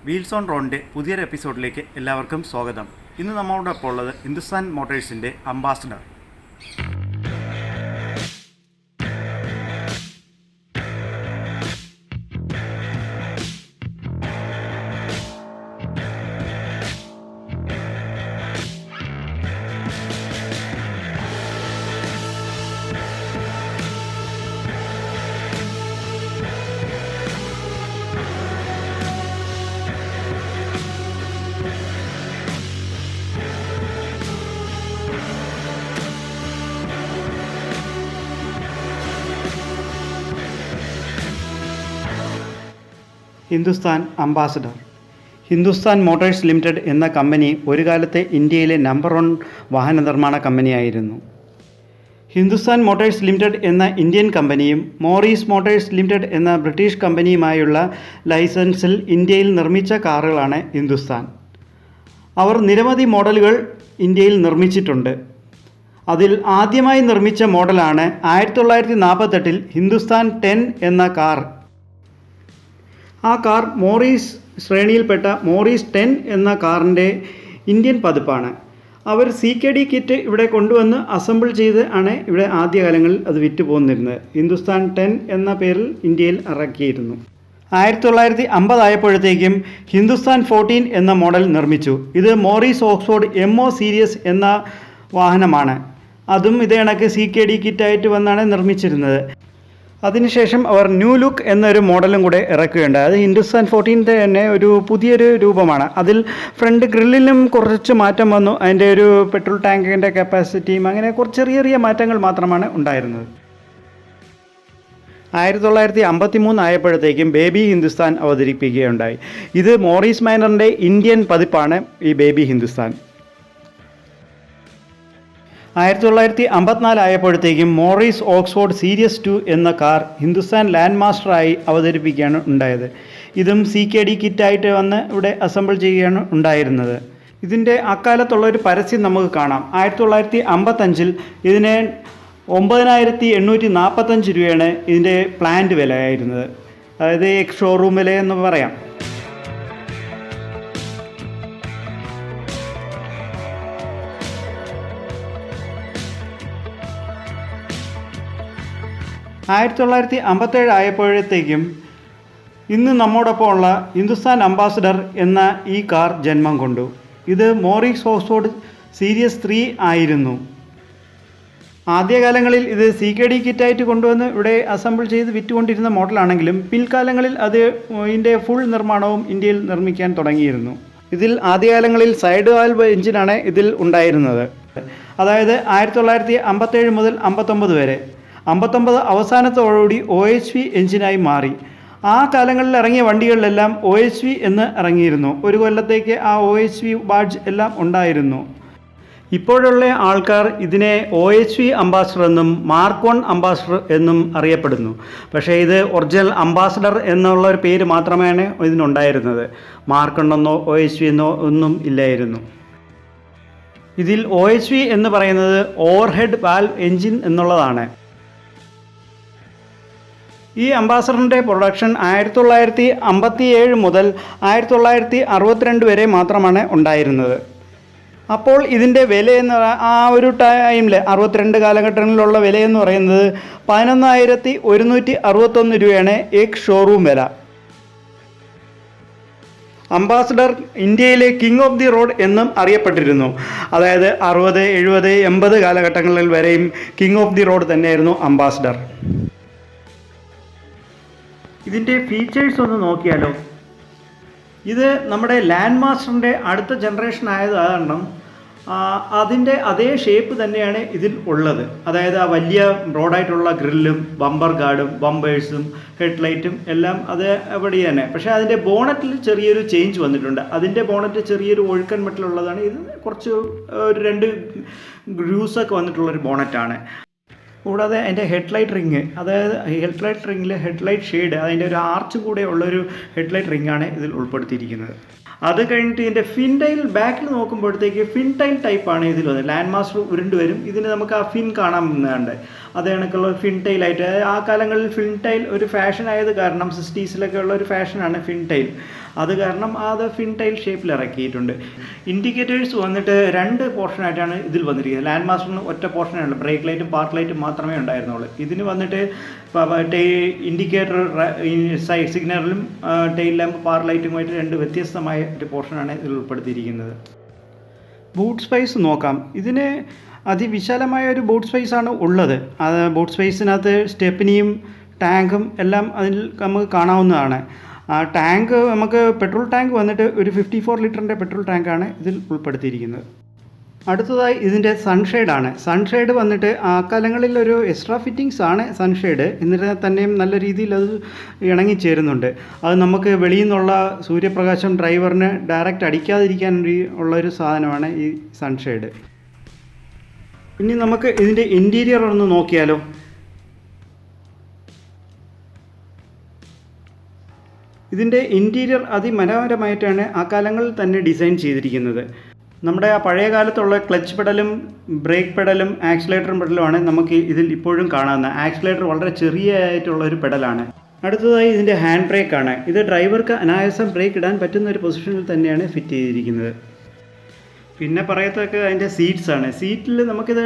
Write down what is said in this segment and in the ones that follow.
Wheels on റോഡിൻ്റെ പുതിയൊരു എപ്പിസോഡിലേക്ക് എല്ലാവർക്കും സ്വാഗതം. ഇന്ന് നമ്മളോടൊപ്പം ഉള്ളത് ഹിന്ദുസ്ഥാൻ മോട്ടോഴ്സിൻ്റെ Ambassador. Hindustan Ambassador. Hindustan Motors Limited എന്ന കമ്പനി ഒരു കാലത്തെ ഇന്ത്യയിലെ നമ്പർ 1 വാഹന നിർമ്മാണ കമ്പനിയായിരുന്നു. ഹിന്ദുസ്ഥാൻ മോട്ടോഴ്സ് ലിമിറ്റഡ് എന്ന ഇന്ത്യൻ കമ്പനിയും മോറീസ് മോട്ടോഴ്സ് ലിമിറ്റഡ് എന്ന ബ്രിട്ടീഷ് കമ്പനിയുമായുള്ള ലൈസൻസിൽ ഇന്ത്യയിൽ നിർമ്മിച്ച കാറുകളാണ് ഹിന്ദുസ്ഥാൻ. അവർ നിരവധി മോഡലുകൾ ഇന്ത്യയിൽ നിർമ്മിച്ചിട്ടുണ്ട്. അതിൽ ആദ്യമായി നിർമ്മിച്ച മോഡലാണ് 1948 ഹിന്ദുസ്ഥാൻ 10 എന്ന കാർ. ആ കാർ മോറീസ് ശ്രേണിയിൽപ്പെട്ട മോറീസ് 10 എന്ന കാറിൻ്റെ ഇന്ത്യൻ പതിപ്പാണ്. അവർ CKD കിറ്റ് ഇവിടെ കൊണ്ടുവന്ന് അസംബിൾ ചെയ്ത് ആണ് ഇവിടെ ആദ്യകാലങ്ങളിൽ അത് വിറ്റ് പോന്നിരുന്നത്. ഹിന്ദുസ്ഥാൻ 10 എന്ന പേരിൽ ഇന്ത്യയിൽ ഇറക്കിയിരുന്നു. 1950 ആയപ്പോഴത്തേക്കും ഹിന്ദുസ്ഥാൻ 14 എന്ന മോഡൽ നിർമ്മിച്ചു. ഇത് മോറീസ് ഓക്സ്ഫോർഡ് MO സീരീസ് എന്ന വാഹനമാണ്. അതും ഇതേ കണക്ക് CKD കിറ്റായിട്ട് വന്നാണ് നിർമ്മിച്ചിരുന്നത്. അതിനുശേഷം അവർ ന്യൂ ലുക്ക് എന്നൊരു മോഡലും കൂടെ ഇറക്കുകയുണ്ടായി. അത് ഹിന്ദുസ്ഥാൻ 14 തന്നെ ഒരു പുതിയൊരു രൂപമാണ്. അതിൽ ഫ്രണ്ട് ഗ്രില്ലിലും കുറച്ച് മാറ്റം വന്നു. അതിൻ്റെ ഒരു പെട്രോൾ ടാങ്കിൻ്റെ കപ്പാസിറ്റിയും അങ്ങനെ കുറച്ച് ചെറിയ ചെറിയ മാറ്റങ്ങൾ മാത്രമാണ് ഉണ്ടായിരുന്നത്. 1953 ആയപ്പോഴത്തേക്കും ബേബി ഹിന്ദുസ്ഥാൻ അവതരിപ്പിക്കുകയുണ്ടായി. ഇത് മോറീസ് മൈനറിൻ്റെ ഇന്ത്യൻ പതിപ്പാണ് ഈ ബേബി ഹിന്ദുസ്ഥാൻ. 1954 ആയപ്പോഴത്തേക്കും മോറീസ് ഓക്സ്ഫോർഡ് സീരീസ് 2 എന്ന കാർ ഹിന്ദുസ്ഥാൻ ലാൻഡ് മാസ്റ്ററായി അവതരിപ്പിക്കുകയാണ് ഉണ്ടായത്. ഇതും CKD കിറ്റായിട്ട് വന്ന് ഇവിടെ അസംബിൾ ചെയ്യുകയാണ് ഉണ്ടായിരുന്നത്. ഇതിൻ്റെ അക്കാലത്തുള്ളൊരു പരസ്യം നമുക്ക് കാണാം. 1955 ഇതിന് 9845 രൂപയാണ് ഇതിൻ്റെ പ്ലാന്റ് വിലയായിരുന്നത്. അതായത് എക്സ് ഷോറൂം വില എന്ന് പറയാം. ആയിരത്തി 1957 ആയപ്പോഴത്തേക്കും ഇന്ന് നമ്മോടൊപ്പം ഉള്ള ഹിന്ദുസ്ഥാൻ അംബാസഡർ എന്ന ഈ കാർ ജന്മം കൊണ്ടു. ഇത് മോറീസ് ഓക്സ്ഫോർഡ് സീരീസ് 3 ആയിരുന്നു. ആദ്യകാലങ്ങളിൽ ഇത് CKD കിറ്റായിട്ട് കൊണ്ടുവന്ന് ഇവിടെ അസംബിൾ ചെയ്ത് വിറ്റുകൊണ്ടിരുന്ന മോഡലാണെങ്കിലും പിൽക്കാലങ്ങളിൽ അത് ഇതിൻ്റെ ഫുൾ നിർമ്മാണവും ഇന്ത്യയിൽ നിർമ്മിക്കാൻ തുടങ്ങിയിരുന്നു. ഇതിൽ ആദ്യകാലങ്ങളിൽ സൈഡ് വാൽവ് എഞ്ചിനാണ് ഇതിൽ ഉണ്ടായിരുന്നത്. അതായത് 1957 മുതൽ 59 വരെ. 59 അവസാനത്തോടുകൂടി OHV എഞ്ചിനായി മാറി. ആ കാലങ്ങളിൽ ഇറങ്ങിയ വണ്ടികളിലെല്ലാം OHV എന്ന് ഇറങ്ങിയിരുന്നു. ഒരു കൊല്ലത്തേക്ക് ആ OHV ബാഡ്ജ് എല്ലാം ഉണ്ടായിരുന്നു. ഇപ്പോഴുള്ള ആൾക്കാർ ഇതിനെ OHV അംബാസഡർ എന്നും മാർക്ക് 1 അംബാസഡർ എന്നും അറിയപ്പെടുന്നു. പക്ഷേ ഇത് ഒറിജിനൽ അംബാസഡർ എന്നുള്ള ഒരു പേര് മാത്രമാണ് ഇതിനുണ്ടായിരുന്നത്. മാർക്ക് 1 എന്നോ OHV എന്നോ ഒന്നും ഇല്ലായിരുന്നു. ഇതിൽ OHV എന്ന് പറയുന്നത് ഓവർഹെഡ് വാൽവ് എഞ്ചിൻ എന്നുള്ളതാണ്. ഈ അംബാസഡറിൻ്റെ പ്രൊഡക്ഷൻ 1957 മുതൽ 1962 വരെ മാത്രമാണ് ഉണ്ടായിരുന്നത്. അപ്പോൾ ഇതിൻ്റെ വില എന്ന് ആ ഒരു ടൈമിൽ 62 കാലഘട്ടങ്ങളിലുള്ള വിലയെന്ന് പറയുന്നത് 11,161 രൂപയാണ് എക്സ് ഷോറൂം വില. അംബാസഡർ ഇന്ത്യയിലെ കിങ് ഓഫ് ദി റോഡ് എന്നും അറിയപ്പെട്ടിരുന്നു. അതായത് 60, 70, 80 കാലഘട്ടങ്ങളിൽ വരെയും കിങ് ഓഫ് ദി റോഡ് തന്നെയായിരുന്നു അംബാസഡർ. ഇതിൻ്റെ ഫീച്ചേഴ്സ് ഒന്ന് നോക്കിയാലോ. ഇത് നമ്മുടെ ലാൻഡ് മാസ്റ്ററിൻ്റെ അടുത്ത ജനറേഷൻ ആയത് കാരണം അതിൻ്റെ അതേ ഷേപ്പ് തന്നെയാണ് ഇതിൽ ഉള്ളത്. അതായത് ആ വലിയ ബ്രോഡായിട്ടുള്ള ഗ്രില്ലും ബമ്പർ ഗാർഡും ബമ്പേഴ്സും ഹെഡ്ലൈറ്റും എല്ലാം അത് അവിടെ തന്നെ. പക്ഷേ അതിൻ്റെ ബോണറ്റിൽ ചെറിയൊരു ചേഞ്ച് വന്നിട്ടുണ്ട്. അതിൻ്റെ ബോണറ്റ് ചെറിയൊരു ഒഴുക്കൻ മെറ്റലുള്ളതാണ്. ഇത് കുറച്ച് ഒരു 2 ഗ്രൂസൊക്കെ വന്നിട്ടുള്ളൊരു ബോണറ്റാണ്. കൂടാതെ അതിൻ്റെ ഹെഡ്ലൈറ്റ് റിങ്, അതായത് ഹെഡ്ലൈറ്റ് റിങ്ങിൽ ഹെഡ്ലൈറ്റ് ഷെയ്ഡ്, അതിൻ്റെ ഒരു ആർച്ച് കൂടെ ഉള്ളൊരു ഹെഡ്ലൈറ്റ് റിങ്ങാണ് ഇതിൽ ഉൾപ്പെടുത്തിയിരിക്കുന്നത്. അത് കഴിഞ്ഞിട്ട് ഇതിൻ്റെ ഫിൻ ടൈൽ ബാക്കിൽ നോക്കുമ്പോഴത്തേക്ക് ഫിൻ ടൈൽ ടൈപ്പാണ് ഇതിൽ വന്നത്. ലാൻഡ് മാസ്റ്റർ ഉരുണ്ട് വരും. ഇതിന് നമുക്ക് ആ ഫിൻ കാണാവുന്നതുണ്ട്. അതേ കണക്കുള്ള ഫിൻടൈലായിട്ട് ആ കാലങ്ങളിൽ ഫിൻടൈൽ ഒരു ഫാഷൻ ആയത് കാരണം 60s ഉള്ള ഒരു ഫാഷനാണ് ഫിൻടൈൽ. അത് കാരണം അത് ഫിൻടൈൽ ഷേപ്പിൽ ഇറക്കിയിട്ടുണ്ട്. ഇൻഡിക്കേറ്റേഴ്സ് വന്നിട്ട് 2 പോർഷനായിട്ടാണ് ഇതിൽ വന്നിരിക്കുന്നത്. ലാൻഡ് മാസ്റ്ററിന് ഒറ്റ പോർഷനാണുള്ളൂ, ബ്രേക്ക് ലൈറ്റും പാർക്ക് ലൈറ്റും മാത്രമേ ഉണ്ടായിരുന്നുള്ളൂ. ഇതിന് വന്നിട്ട് ഇൻഡിക്കേറ്റർ സിഗ്നലും ടെയിൽ ലാമ്പ് പാർക്ക് ലൈറ്റുമായിട്ട് 2 വ്യത്യസ്തമായ ഒരു പോർഷനാണ് ഇതിൽ ഉൾപ്പെടുത്തിയിരിക്കുന്നത്. ബൂട്ട് സ്പേസ് നോക്കാം. ഇതിന് അതിവിശാലമായ ഒരു ബൂട്ട് സ്പേസാണ് ഉള്ളത്. അത് ബൂട്ട് സ്പേസിനകത്ത് സ്റ്റെപ്പിനിയും ടാങ്കും എല്ലാം അതിൽ നമുക്ക് കാണാവുന്നതാണ്. ആ ടാങ്ക് നമുക്ക് പെട്രോൾ ടാങ്ക് വന്നിട്ട് ഒരു 54 ലിറ്ററിൻ്റെ പെട്രോൾ ടാങ്കാണ് ഇതിൽ ഉൾപ്പെടുത്തിയിരിക്കുന്നത്. അടുത്തതായി ഇതിൻ്റെ സൺഷെയ്ഡാണ്. സൺഷെയ്ഡ് വന്നിട്ട് ആ കാലങ്ങളിൽ ഒരു എക്സ്ട്രാ ഫിറ്റിങ്സ് ആണ് സൺഷെയ്ഡ്. എന്നിട്ട് തന്നെയും നല്ല രീതിയിൽ അത് ഇണങ്ങിച്ചേരുന്നുണ്ട്. അത് നമുക്ക് വെളിയിൽ നിന്നുള്ള സൂര്യപ്രകാശം ഡ്രൈവറിന് ഡയറക്റ്റ് അടിക്കാതിരിക്കാൻ ഉള്ളൊരു സാധനമാണ് ഈ സൺഷെയ്ഡ്. ഇനി നമുക്ക് ഇതിൻ്റെ ഇൻറ്റീരിയർ ഒന്ന് നോക്കിയാലോ. ഇതിൻ്റെ ഇൻറ്റീരിയർ അതിമനോഹരമായിട്ടാണ് ആ കാലങ്ങളിൽ തന്നെ ഡിസൈൻ ചെയ്തിരിക്കുന്നത്. നമ്മുടെ ആ പഴയ കാലത്തുള്ള ക്ലച്ച് പെഡലും ബ്രേക്ക് പെഡലും ആക്സിലേറ്റർ പെഡലുമാണ് നമുക്ക് ഇതിൽ ഇപ്പോഴും കാണാവുന്നത്. ആക്സിലേറ്റർ വളരെ ചെറിയതായിട്ടുള്ള ഒരു പെഡലാണ്. അടുത്തതായി ഇതിൻ്റെ ഹാൻഡ് ബ്രേക്കാണ്. ഇത് ഡ്രൈവർക്ക് അനായാസം ബ്രേക്ക് ഇടാൻ പറ്റുന്ന ഒരു പൊസിഷനിൽ തന്നെയാണ് ഫിറ്റ് ചെയ്തിരിക്കുന്നത്. പിന്നെ പറയത്തൊക്കെ അതിൻ്റെ സീറ്റ്സാണ്. സീറ്റിൽ നമുക്കിത്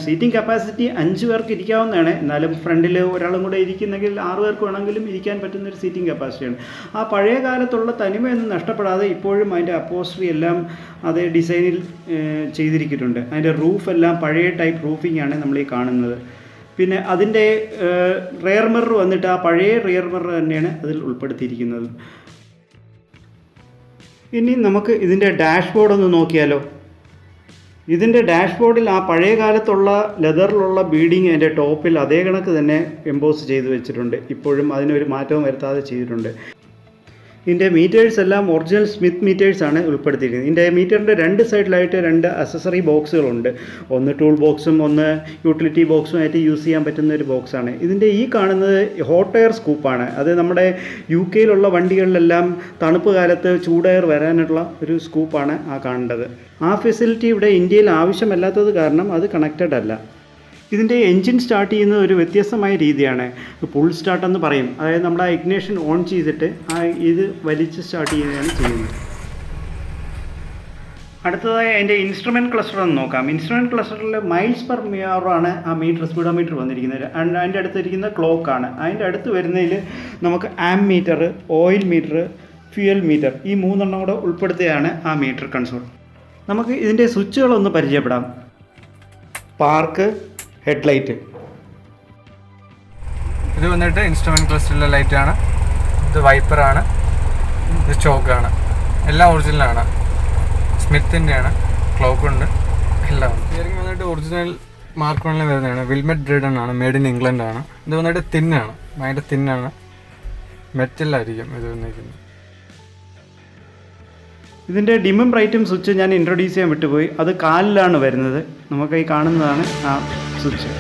സീറ്റിംഗ് കപ്പാസിറ്റി 5 പേർക്ക് ഇരിക്കാവുന്നതാണ്. എന്നാലും ഫ്രണ്ടിൽ ഒരാളും കൂടെ ഇരിക്കുന്നെങ്കിൽ 6 പേർക്ക് വേണമെങ്കിലും ഇരിക്കാൻ പറ്റുന്നൊരു സീറ്റിംഗ് കപ്പാസിറ്റിയാണ്. ആ പഴയ കാലത്തുള്ള തനിമയൊന്നും നഷ്ടപ്പെടാതെ ഇപ്പോഴും അതിൻ്റെ അപ്പോസ്ട്രി എല്ലാം അതേ ഡിസൈനിൽ ചെയ്തിരിക്കുന്നുണ്ട്. അതിൻ്റെ റൂഫെല്ലാം പഴയ ടൈപ്പ് റൂഫിംഗ് ആണ് നമ്മൾ ഈ കാണുന്നത്. പിന്നെ അതിൻ്റെ റിയർ മിറർ വന്നിട്ട് ആ പഴയ റിയർ മിറർ തന്നെയാണ് അതിൽ ഉൾപ്പെടുത്തിയിരിക്കുന്നത്. ഇനി നമുക്ക് ഇതിൻ്റെ ഡാഷ്ബോർഡ് ഒന്ന് നോക്കിയാലോ. ഇതിൻ്റെ ഡാഷ്ബോർഡിൽ ആ പഴയ കാലത്തുള്ള ലെതറിലുള്ള ബീഡിങ് അതിൻ്റെ ടോപ്പിൽ അതേ കണക്ക് തന്നെ എംബോസ് ചെയ്ത് വെച്ചിട്ടുണ്ട്. ഇപ്പോഴും അതിനൊരു മാറ്റവും വരുത്താതെ ചെയ്തിട്ടുണ്ട്. ഇതിൻ്റെ മീറ്റേഴ്സ് എല്ലാം ഒറിജിനൽ സ്മിത്ത് മീറ്റേഴ്സാണ് ഉൾപ്പെടുത്തിയിരിക്കുന്നത്. ഇതിൻ്റെ മീറ്ററിൻ്റെ 2 സൈഡിലായിട്ട് 2 അക്സസറി ബോക്സുകളുണ്ട്. ഒന്ന് ടൂൾ ബോക്സും ഒന്ന് യൂട്ടിലിറ്റി ബോക്സും ആയിട്ട് യൂസ് ചെയ്യാൻ പറ്റുന്ന ഒരു ബോക്സാണ്. ഇതിൻ്റെ ഈ കാണുന്നത് ഹോട്ട് എയർ സ്കൂപ്പാണ്. അത് നമ്മുടെ UK വണ്ടികളിലെല്ലാം തണുപ്പ് കാലത്ത് ചൂടെയർ വരാനുള്ള ഒരു സ്കൂപ്പാണ് ആ കാണേണ്ടത്. ആ ഫെസിലിറ്റി ഇവിടെ ഇന്ത്യയിൽ ആവശ്യമല്ലാത്തത് കാരണം അത് കണക്റ്റഡ് അല്ല. ഇതിൻ്റെ എൻജിൻ സ്റ്റാർട്ട് ചെയ്യുന്നത് ഒരു വ്യത്യസ്തമായ രീതിയാണ്. പുൾ സ്റ്റാർട്ട് എന്ന് പറയും. അതായത് നമ്മുടെ ഇഗ്നേഷൻ ഓൺ ചെയ്തിട്ട് ഇത് വലിച്ച് സ്റ്റാർട്ട് ചെയ്യുകയാണ് ചെയ്യുന്നത്. അടുത്തതായി അതിൻ്റെ ഇൻസ്ട്രുമെൻറ്റ് ക്ലസ്റ്റർ ഒന്ന് നോക്കാം. ഇൻസ്ട്രുമെൻറ്റ് ക്ലസ്റ്ററിൽ മൈൽസ് പെർ മിയറാണ് ആ മീറ്റർ സ്പീഡോമീറ്റർ വന്നിരിക്കുന്നത്. അതിൻ്റെ അടുത്തിരിക്കുന്ന ക്ലോക്കാണ്. അതിൻ്റെ അടുത്ത് വരുന്നതിൽ നമുക്ക് ammeter, oil meter, fuel meter ഈ 3 എണ്ണം കൂടെ ഉൾപ്പെടുത്തിയാണ് ആ മീറ്റർ കൺസോൾ. നമുക്ക് ഇതിൻ്റെ സ്വിച്ചുകളൊന്ന് പരിചയപ്പെടാം. Park, headlight. ഇത് വന്നിട്ട് ഇൻസ്ട്രുമെൻറ്റ് ക്ലസ്റ്ററിലെ ലൈറ്റാണ്. ഇത് വൈപ്പറാണ്. ഇത് ചോക്കാണ്. എല്ലാം ഒറിജിനലാണ്. സ്മിത്തിൻ്റെയാണ്. ക്ലോക്കുണ്ട്. എല്ലാം സ്റ്റിയറിംഗ് വന്നിട്ട് ഒറിജിനൽ മാർക്ക് 1 വരുന്നതാണ്. വിൽമെറ്റ് ബ്രിഡൺ ആണ്. മെയ്ഡ് ഇൻ ഇംഗ്ലണ്ട് ആണ്. ഇത് വന്നിട്ട് തിന്നാണ്. ഭയങ്കര തിന്നാണ്. മെറ്റലായിരിക്കും ഇത് വന്നിരിക്കുന്നത്. ഇതിൻ്റെ ഡിമ്മും ബ്രൈറ്റും സ്വിച്ച് ഞാൻ ഇൻട്രൊഡ്യൂസ് ചെയ്യാൻ വിട്ടുപോയി. അത് കാലിലാണ് വരുന്നത്. നമുക്ക് ഈ കാണുന്നതാണ് ആ സ്വിച്ച്.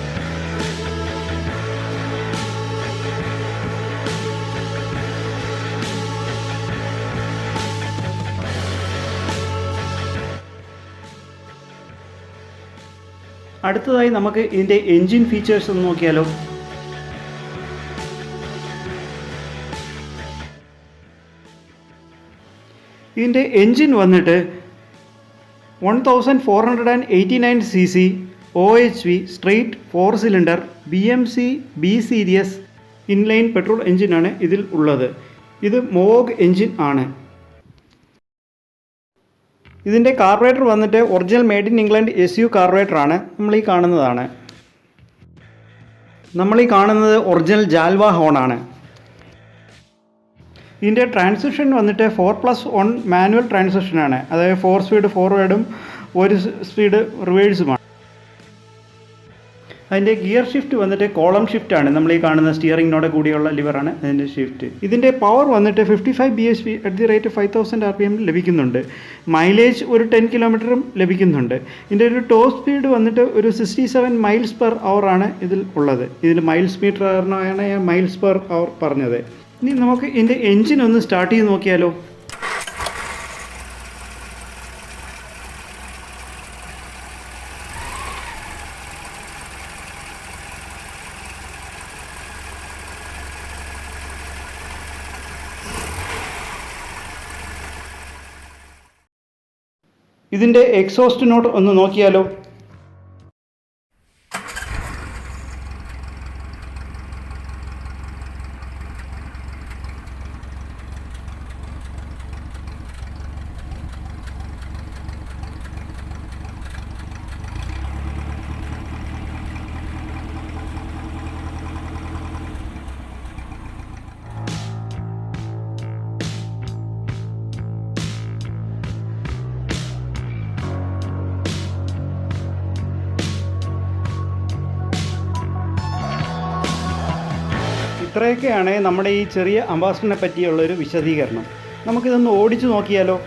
അടുത്തതായി നമുക്ക് ഇതിൻ്റെ എൻജിൻ ഫീച്ചേഴ്സ് ഒന്ന് നോക്കിയാലോ. ഇതിൻ്റെ എൻജിൻ വന്നിട്ട് 1489 cc OHV straight 4 cylinder BMC B series inline petrol എൻജിനാണ് ഇതിൽ ഉള്ളത്. ഇത് മോഗ് എൻജിൻ ആണ്. ഇതിൻ്റെ കാർബറേറ്റർ വന്നിട്ട് original made in England SU കാർബറേറ്ററാണ്. നമ്മളീ കാണുന്നത് ഒറിജിനൽ ജാൽവ ഹോണാണ്. ഇതിൻ്റെ ട്രാൻസിഷൻ വന്നിട്ട് 4+1 മാനുവൽ ട്രാൻസിഷനാണ്. അതായത് 4 സ്പീഡ് ഫോർവേഡും 1 സ്പീഡ് റിവേഴ്സുമാണ്. അതിൻ്റെ ഗിയർ ഷിഫ്റ്റ് വന്നിട്ട് കോളം ഷിഫ്റ്റാണ്. നമ്മൾ ഈ കാണുന്ന സ്റ്റിയറിങ്ങിനോട് കൂടിയുള്ള ലിവറാണ് അതിൻ്റെ ഷിഫ്റ്റ്. ഇതിൻ്റെ പവർ വന്നിട്ട് 55 bhp @ 5000 rpm ലഭിക്കുന്നുണ്ട്. മൈലേജ് ഒരു 10 കിലോമീറ്ററും ലഭിക്കുന്നുണ്ട്. ഇതിൻ്റെ ഒരു ടോപ്പ് സ്പീഡ് വന്നിട്ട് ഒരു 67 മൈൽസ് പെർ അവർ ആണ് ഇതിൽ ഉള്ളത്. ഇതിൽ മൈൽസ് മീറ്റർ കാരണമാണ് ഞാൻ മൈൽസ് പെർ അവർ പറഞ്ഞത്. ഇനി നമുക്ക് ഇതിൻ്റെ എൻജിൻ ഒന്ന് സ്റ്റാർട്ട് ചെയ്ത് നോക്കിയാലോ. ഇതിൻ്റെ എക്സോസ്റ്റ് നോട്ട് ഒന്ന് നോക്കിയാലോ. ഇത്രയൊക്കെയാണ് നമ്മുടെ ഈ ചെറിയ അംബാസഡറിനെ പറ്റിയുള്ളൊരു വിശദീകരണം. നമുക്കിതൊന്ന് ഓടിച്ചു നോക്കിയാലോ.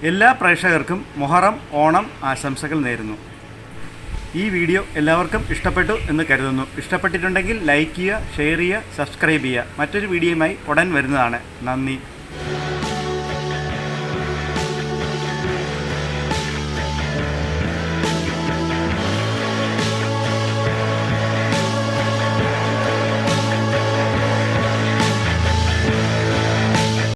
എല്ലാ പ്രേക്ഷകർക്കും മുഹറം ഓണം ആശംസകൾ നേരുന്നു. ഈ വീഡിയോ എല്ലാവർക്കും ഇഷ്ടപ്പെട്ടു എന്ന് കരുതുന്നു. ഇഷ്ടപ്പെട്ടിട്ടുണ്ടെങ്കിൽ ലൈക്ക് ചെയ്യുക, ഷെയർ ചെയ്യുക, സബ്സ്ക്രൈബ് ചെയ്യുക. മറ്റൊരു വീഡിയോയുമായി ഉടൻ വരുന്നതാണ്. നന്ദി.